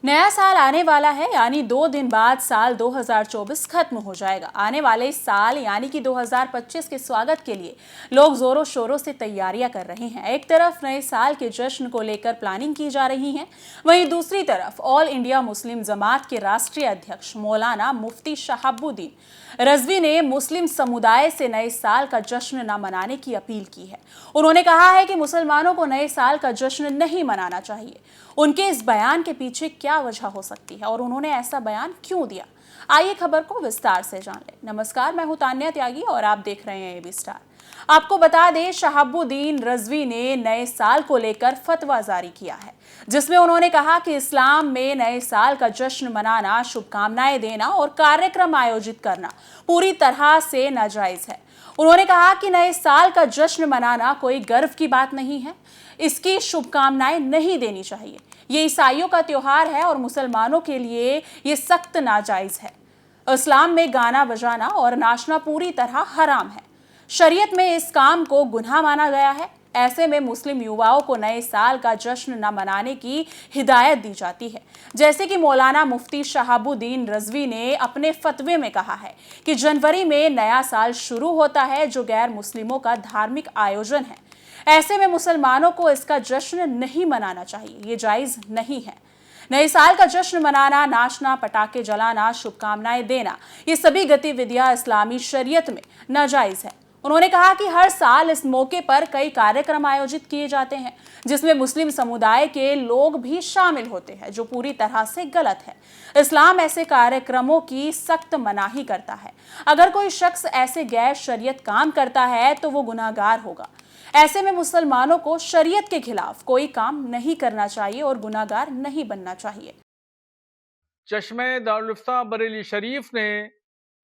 नया साल आने वाला है, यानी 2 दिन बाद साल 2024 खत्म हो जाएगा। आने वाले साल यानी कि 2025 के स्वागत के लिए लोग जोरों शोरों से तैयारियां कर रहे हैं। एक तरफ नए साल के जश्न को लेकर प्लानिंग की जा रही है, वहीं दूसरी तरफ ऑल इंडिया मुस्लिम जमात के राष्ट्रीय अध्यक्ष मौलाना मुफ्ती शहाबुद्दीन रजवी ने मुस्लिम समुदाय से नए साल का जश्न न मनाने की अपील की है। उन्होंने कहा है कि मुसलमानों को नए साल का जश्न नहीं मनाना चाहिए। उनके इस बयान के पीछे क्या वजह हो सकती है और उन्होंने ऐसा बयान क्यों दिया, आइए खबर को विस्तार से जान लें। नमस्कार, मैं हूं तान्या त्यागी और आप देख रहे हैं एबी स्टार। आपको बता दें, शहाबुद्दीन रजवी ने नए साल को लेकर फतवा जारी किया है, जिसमें उन्होंने कहा कि इस्लाम में नए साल का जश्न मनाना, शुभकामनाएं देना और कार्यक्रम आयोजित करना पूरी तरह से नाजायज है। उन्होंने कहा कि नए साल का जश्न मनाना कोई गर्व की बात नहीं है, इसकी शुभकामनाएं नहीं देनी चाहिए। ये ईसाइयों का त्योहार है और मुसलमानों के लिए ये सख्त नाजायज है। इस्लाम में गाना बजाना और नाचना पूरी तरह हराम है। शरीयत में इस काम को गुनाह माना गया है। ऐसे में मुस्लिम युवाओं को नए साल का जश्न न मनाने की हिदायत दी जाती है। जैसे कि मौलाना मुफ्ती शहाबुद्दीन रजवी ने अपने फतवे में कहा है कि जनवरी में नया साल शुरू होता है, जो गैर मुस्लिमों का धार्मिक आयोजन है। ऐसे में मुसलमानों को इसका जश्न नहीं मनाना चाहिए, ये जायज नहीं है। नए साल का जश्न मनाना, नाचना, पटाखे जलाना, शुभकामनाएं देना, ये सभी गतिविधियां इस्लामी शरीयत में नाजायज है। उन्होंने कहा कि हर साल इस मौके पर कई कार्यक्रम आयोजित किए जाते हैं, जिसमें मुस्लिम समुदाय के लोग भी शामिल होते हैं, जो पूरी तरह से गलत है। इस्लाम ऐसे कार्यक्रमों की सख्त मनाही करता है। अगर कोई शख्स ऐसे गैर शरीयत काम करता है तो वो गुनाहगार होगा। ऐसे में मुसलमानों को शरीयत के खिलाफ कोई काम नहीं करना चाहिए और गुनाहगार नहीं बनना चाहिए। चश्मे दारुल इफ्ता बरेली शरीफ ने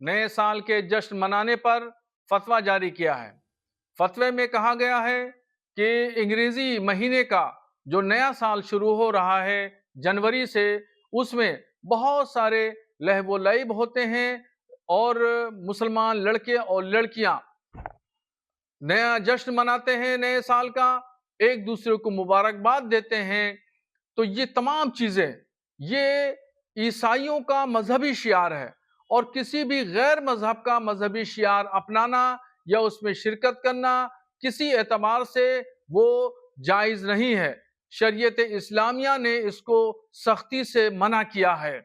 नए साल के जश्न मनाने पर फतवा जारी किया है। फतवे में कहा गया है कि अंग्रेजी महीने का जो नया साल शुरू हो रहा है जनवरी से, उसमें बहुत सारे लहव लईब होते हैं और मुसलमान लड़के और लड़कियां नया जश्न मनाते हैं, नए साल का, एक दूसरे को मुबारकबाद देते हैं। तो ये तमाम चीजें, ये ईसाइयों का मजहबी शियार है और किसी भी गैर मजहब का मजहबी शियार अपनाना या उसमें शिरकत करना किसी एतबार से वो जायज नहीं है। शरीयत इस्लामिया ने इसको सख्ती से मना किया है।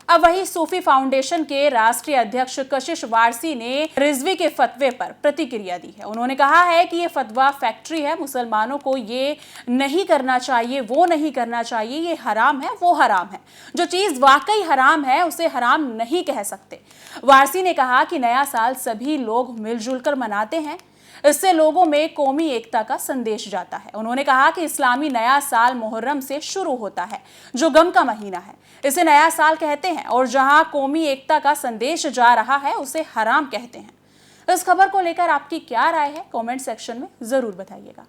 अब वही सूफी फाउंडेशन के राष्ट्रीय अध्यक्ष कशिश वारसी ने रिजवी के फतवे पर प्रतिक्रिया दी है। उन्होंने कहा है कि ये फतवा फैक्ट्री है, मुसलमानों को ये नहीं करना चाहिए, वो नहीं करना चाहिए, ये हराम है, वो हराम है। जो चीज वाकई हराम है उसे हराम नहीं कह सकते। वारसी ने कहा कि नया साल सभी लोग मिलजुल कर मनाते हैं, इससे लोगों में कौमी एकता का संदेश जाता है। उन्होंने कहा कि इस्लामी नया साल मुहर्रम से शुरू होता है, जो गम का महीना है। इसे नया साल कहते हैं और जहां कौमी एकता का संदेश जा रहा है उसे हराम कहते हैं। इस खबर को लेकर आपकी क्या राय है, कमेंट सेक्शन में जरूर बताइएगा।